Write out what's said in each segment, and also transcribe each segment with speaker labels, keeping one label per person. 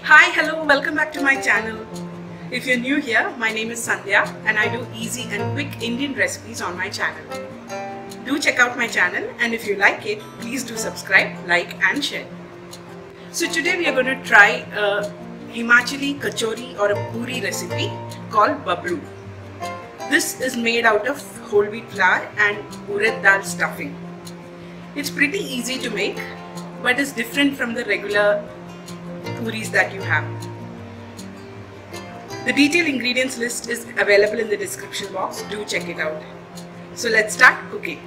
Speaker 1: Hi, hello, welcome back to my channel. If you're new here, my name is Sandhya and I do easy and quick Indian recipes on my channel. Do check out my channel, and if you like it, please do subscribe, like and share. So today we are going to try a Himachali kachori or a puri recipe called babru. This is made out of whole wheat flour and urad dal stuffing. It's pretty easy to make, but it's different from the regular puris that you have. The detailed ingredients list is available in the description box. Do check it out. So let's start cooking.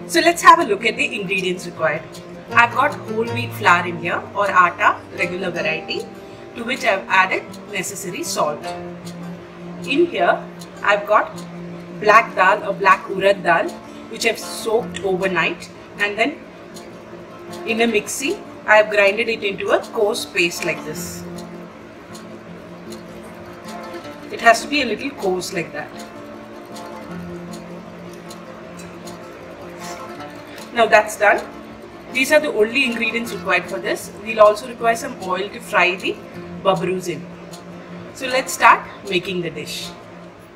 Speaker 1: So let's have a look at the ingredients required. I've got whole wheat flour in here, or atta, regular variety, to which I've added necessary salt. In here I've got black dal or black urad dal, which I've soaked overnight, and then in a mixie I have grinded it into a coarse paste like this. It has to be a little coarse like that. Now that's done. These are the only ingredients required for this. We'll also require some oil to fry the babrus in. So let's start making the dish.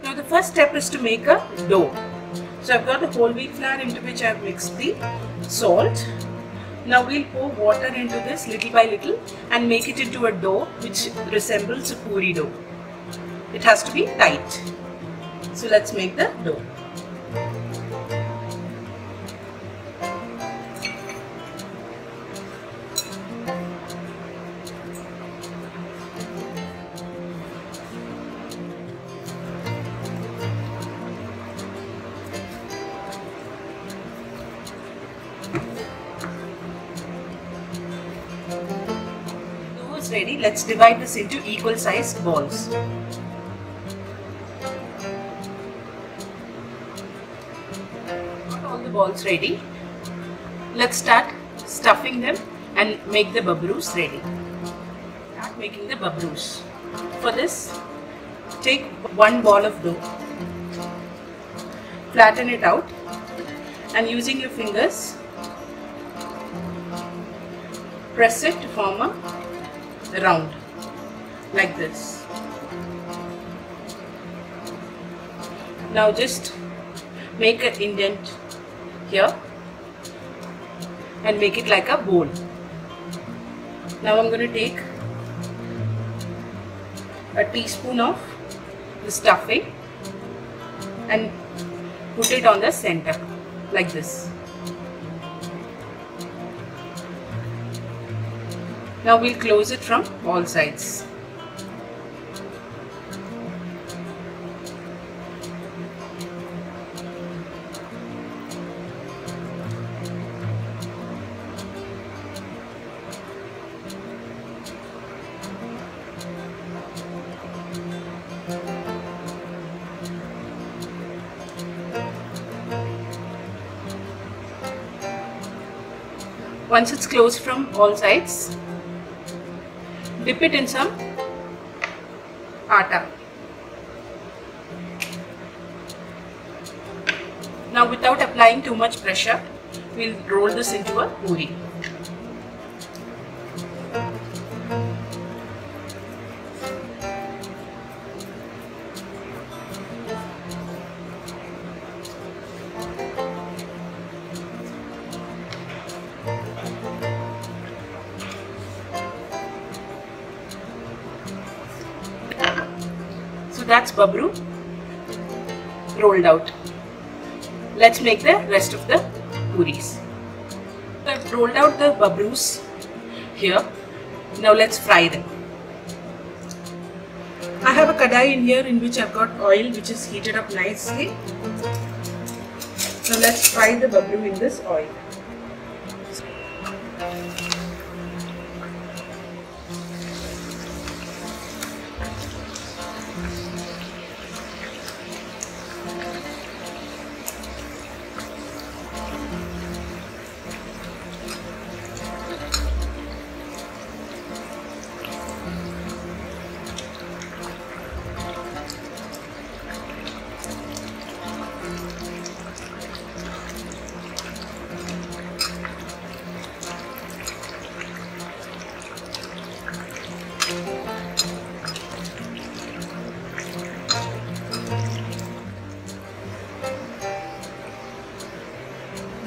Speaker 1: Now the first step is to make a dough. So I've got the whole wheat flour into which I've mixed the salt. Now we'll pour water into this little by little and make it into a dough which resembles a puri dough. It has to be tight. So let's make the dough. Ready, let's divide this into equal sized balls. Got all the balls ready. Let's start stuffing them and make the babrus ready. Start making the babrus. For this, take one ball of dough, flatten it out, and using your fingers, press it to form a round like this. Now just make an indent here and make it like a bowl. Now I'm going to take a teaspoon of the stuffing and put it on the center like this. Now we'll close it from all sides. Once it's closed from all sides, dip it in some atta. Now without applying too much pressure, we'll roll this into a puri. That's babru rolled out. Let's make the rest of the puris. I've rolled out the babrus here. Now let's fry them. I have a kadai in here in which I've got oil which is heated up nicely. Now let's fry the babru in this oil.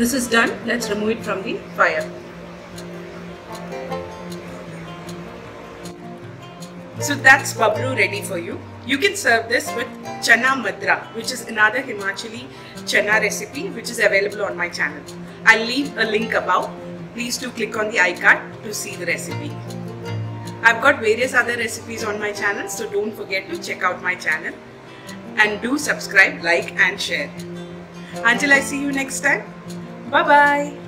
Speaker 1: This is done. Let's remove it from the fire. So that's babru ready for you. You can serve this with chana madra, which is another Himachali chana recipe which is available on my channel. I'll leave a link above. Please do click on the iCard to see the recipe. I've got various other recipes on my channel, so don't forget to check out my channel and do subscribe, like and share. Until I see you next time, bye bye.